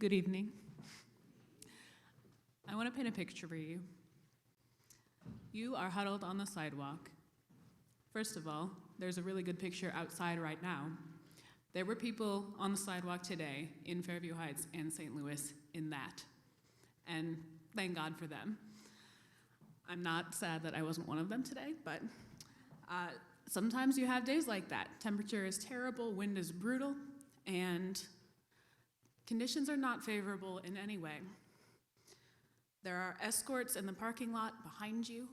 Good evening. I want to paint a picture for you. You are huddled on the sidewalk. First of all, there's a really good picture outside right now. There were people on the sidewalk today in Fairview Heights and St. Louis in that. And thank God for them. I'm not sad that I wasn't one of them today, but sometimes you have days like that. Temperature is terrible, wind is brutal, and conditions are not favorable in any way. There are escorts in the parking lot behind you.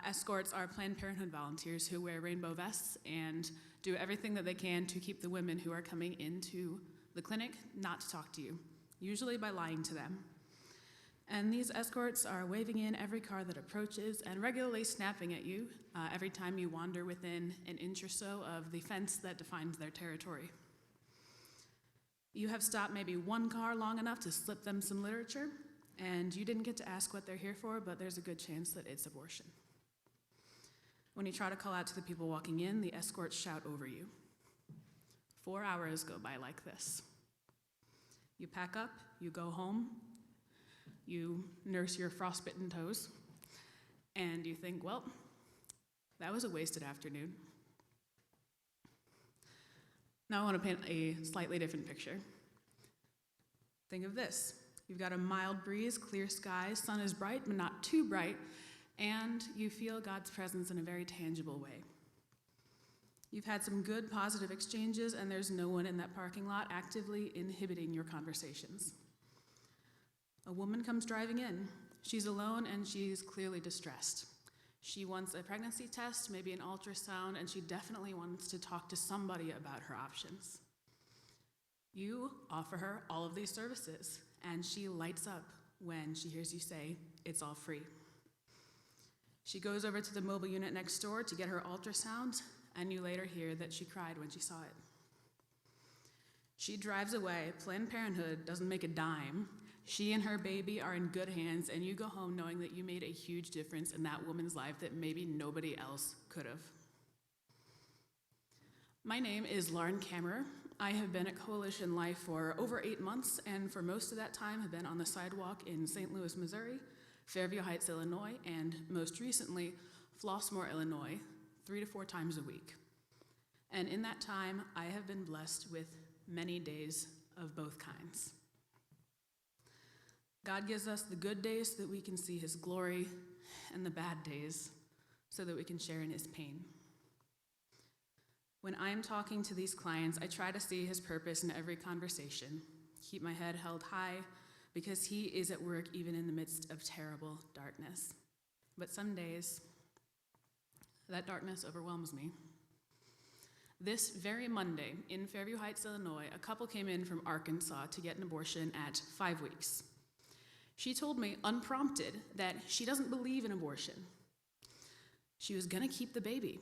Escorts are Planned Parenthood volunteers who wear rainbow vests and do everything that they can to keep the women who are coming into the clinic not to talk to you, usually by lying to them. And these escorts are waving in every car that approaches and regularly snapping at you every time you wander within an inch or so of the fence that defines their territory. You have stopped maybe one car long enough to slip them some literature, and you didn't get to ask what they're here for, but there's a good chance that it's abortion. When you try to call out to the people walking in, the escorts shout over you. 4 hours go by like this. You pack up, you go home, you nurse your frostbitten toes, and you think, well, that was a wasted afternoon. Now I want to paint a slightly different picture. Think of this. You've got a mild breeze, clear skies, sun is bright, but not too bright, and you feel God's presence in a very tangible way. You've had some good, positive exchanges, and there's no one in that parking lot actively inhibiting your conversations. A woman comes driving in. She's alone, and she's clearly distressed. She wants a pregnancy test, maybe an ultrasound, and she definitely wants to talk to somebody about her options. You offer her all of these services, and she lights up when she hears you say, "It's all free." She goes over to the mobile unit next door to get her ultrasound, and you later hear that she cried when she saw it. She drives away. Planned Parenthood doesn't make a dime. She and her baby are in good hands, and you go home knowing that you made a huge difference in that woman's life that maybe nobody else could have. My name is Lauren Kammerer. I have been at Coalition Life for over 8 months, and for most of that time have been on the sidewalk in St. Louis, Missouri, Fairview Heights, Illinois, and most recently, Flossmoor, Illinois, 3 to 4 times a week. And in that time, I have been blessed with many days of both kinds. God gives us the good days so that we can see his glory, and the bad days so that we can share in his pain. When I'm talking to these clients, I try to see his purpose in every conversation, keep my head held high, because he is at work even in the midst of terrible darkness. But some days, that darkness overwhelms me. This very Monday in Fairview Heights, Illinois, a couple came in from Arkansas to get an abortion at 5 weeks. She told me, unprompted, that she doesn't believe in abortion. She was going to keep the baby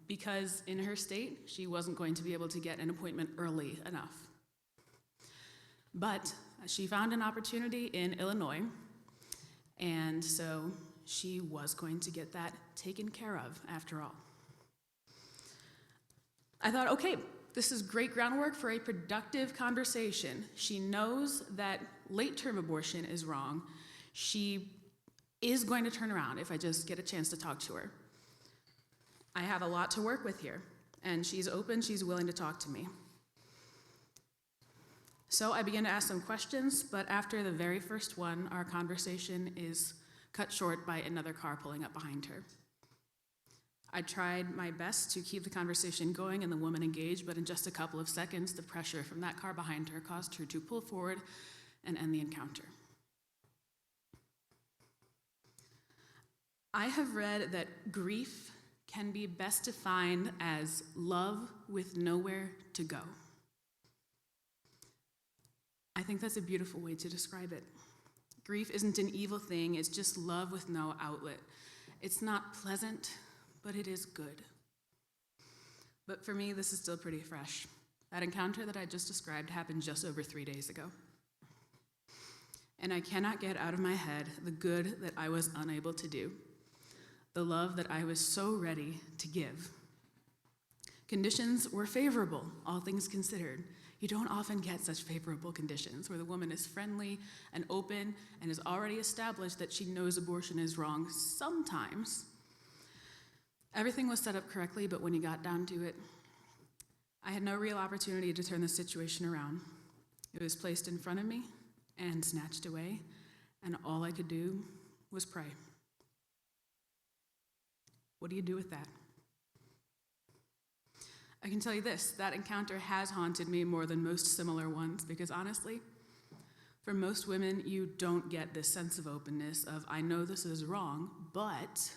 because in her state, she wasn't going to be able to get an appointment early enough. But she found an opportunity in Illinois, and so she was going to get that taken care of after all. I thought, okay, this is great groundwork for a productive conversation. She knows that late-term abortion is wrong. She is going to turn around if I just get a chance to talk to her. I have a lot to work with here, and she's open, she's willing to talk to me. So I began to ask some questions, but after the very first one, our conversation is cut short by another car pulling up behind her. I tried my best to keep the conversation going and the woman engaged, but in just a couple of seconds, the pressure from that car behind her caused her to pull forward and end the encounter. I have read that grief can be best defined as love with nowhere to go. I think that's a beautiful way to describe it. Grief isn't an evil thing, it's just love with no outlet. It's not pleasant, but it is good. But for me, this is still pretty fresh. That encounter that I just described happened just over 3 days ago. And I cannot get out of my head the good that I was unable to do, the love that I was so ready to give. Conditions were favorable, all things considered. You don't often get such favorable conditions where the woman is friendly and open and has already established that she knows abortion is wrong sometimes. Everything was set up correctly, but when you got down to it, I had no real opportunity to turn the situation around. It was placed in front of me and snatched away, and all I could do was pray. What do you do with that? I can tell you this, that encounter has haunted me more than most similar ones, because honestly, for most women, you don't get this sense of openness of, I know this is wrong, but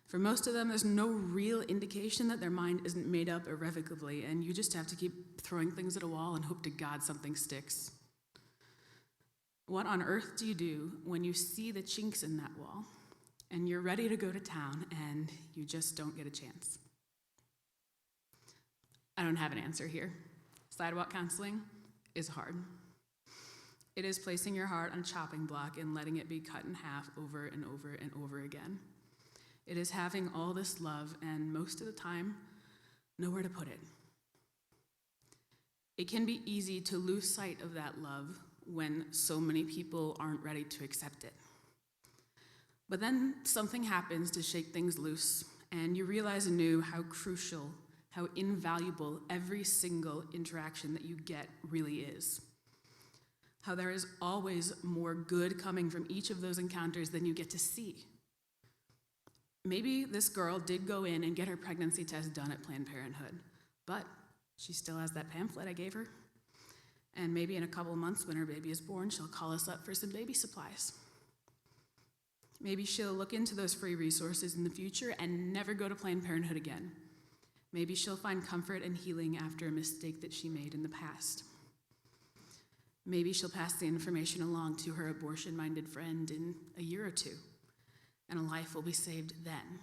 for most of them, there's no real indication that their mind isn't made up irrevocably, and you just have to keep throwing things at a wall and hope to God something sticks. What on earth do you do when you see the chinks in that wall, and you're ready to go to town, and you just don't get a chance? I don't have an answer here. Sidewalk counseling is hard. It is placing your heart on a chopping block and letting it be cut in half over and over and over again. It is having all this love and most of the time, nowhere to put it. It can be easy to lose sight of that love when so many people aren't ready to accept it. But then something happens to shake things loose, and you realize anew how crucial, how invaluable every single interaction that you get really is. How there is always more good coming from each of those encounters than you get to see. Maybe this girl did go in and get her pregnancy test done at Planned Parenthood, but she still has that pamphlet I gave her. And maybe in a couple of months when her baby is born, she'll call us up for some baby supplies. Maybe she'll look into those free resources in the future and never go to Planned Parenthood again. Maybe she'll find comfort and healing after a mistake that she made in the past. Maybe she'll pass the information along to her abortion-minded friend in a year or two, and a life will be saved then.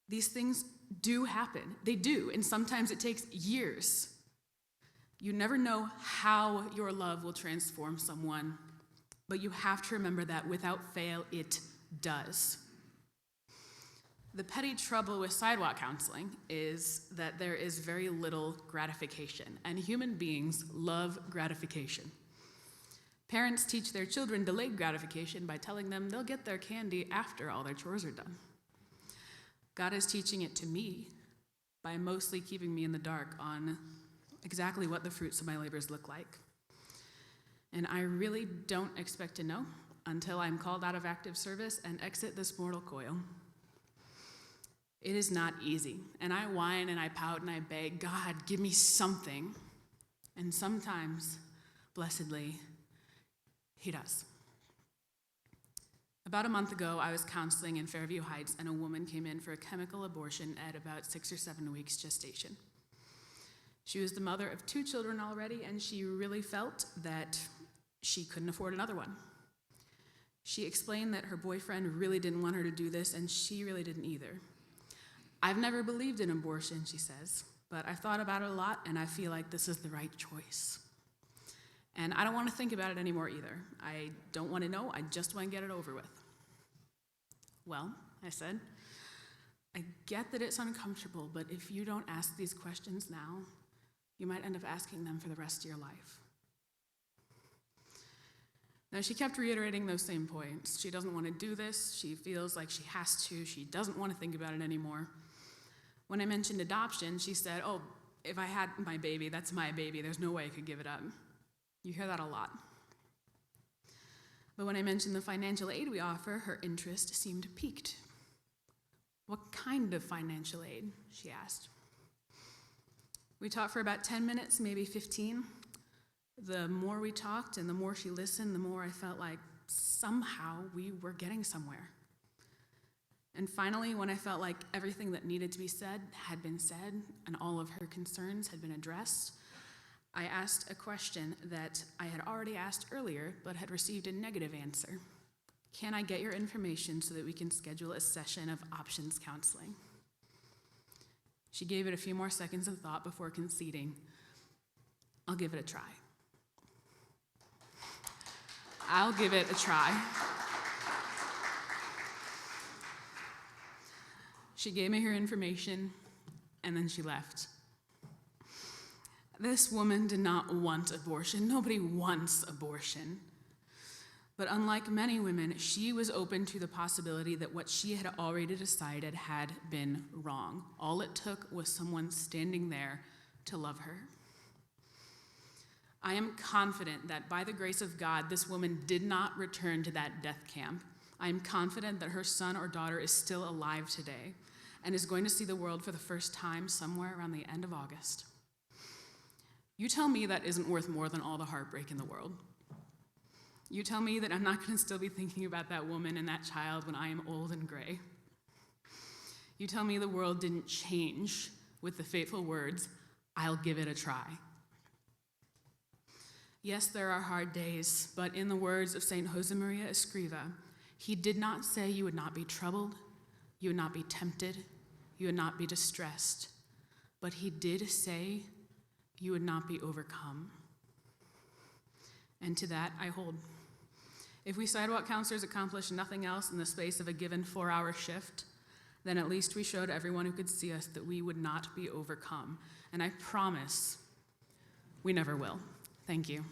These things do happen. They do, and sometimes it takes years. You never know how your love will transform someone, but you have to remember that without fail, it does. The petty trouble with sidewalk counseling is that there is very little gratification, and human beings love gratification. Parents teach their children delayed gratification by telling them they'll get their candy after all their chores are done. God is teaching it to me by mostly keeping me in the dark on exactly what the fruits of my labors look like. And I really don't expect to know until I'm called out of active service and exit this mortal coil. It is not easy, and I whine and I pout and I beg, God, give me something. And sometimes, blessedly, He does. About a month ago, I was counseling in Fairview Heights, and a woman came in for a chemical abortion at about 6 or 7 weeks gestation. She was the mother of 2 children already, and she really felt that she couldn't afford another one. She explained that her boyfriend really didn't want her to do this, and she really didn't either. I've never believed in abortion, she says, but I've thought about it a lot, and I feel like this is the right choice. And I don't want to think about it anymore either. I don't want to know, I just want to get it over with. Well, I said, I get that it's uncomfortable, but if you don't ask these questions now, you might end up asking them for the rest of your life. Now, she kept reiterating those same points. She doesn't want to do this. She feels like she has to. She doesn't want to think about it anymore. When I mentioned adoption, she said, oh, if I had my baby, that's my baby. There's no way I could give it up. You hear that a lot. But when I mentioned the financial aid we offer, her interest seemed piqued. What kind of financial aid? She asked. We talked for about 10 minutes, maybe 15. The more we talked and the more she listened, the more I felt like somehow we were getting somewhere. And finally, when I felt like everything that needed to be said had been said and all of her concerns had been addressed, I asked a question that I had already asked earlier but had received a negative answer. Can I get your information so that we can schedule a session of options counseling? She gave it a few more seconds of thought before conceding, I'll give it a try. I'll give it a try. She gave me her information, and then she left. This woman did not want abortion. Nobody wants abortion. But unlike many women, she was open to the possibility that what she had already decided had been wrong. All it took was someone standing there to love her. I am confident that by the grace of God, this woman did not return to that death camp. I am confident that her son or daughter is still alive today and is going to see the world for the first time somewhere around the end of August. You tell me that isn't worth more than all the heartbreak in the world. You tell me that I'm not going to still be thinking about that woman and that child when I am old and gray. You tell me the world didn't change with the fateful words, "I'll give it a try." Yes, there are hard days, but in the words of St. Josemaria Escriva, he did not say you would not be troubled, you would not be tempted, you would not be distressed, but he did say you would not be overcome. And to that I hold. If we sidewalk counselors accomplish nothing else in the space of a given 4-hour shift, then at least we showed everyone who could see us that we would not be overcome. And I promise we never will. Thank you.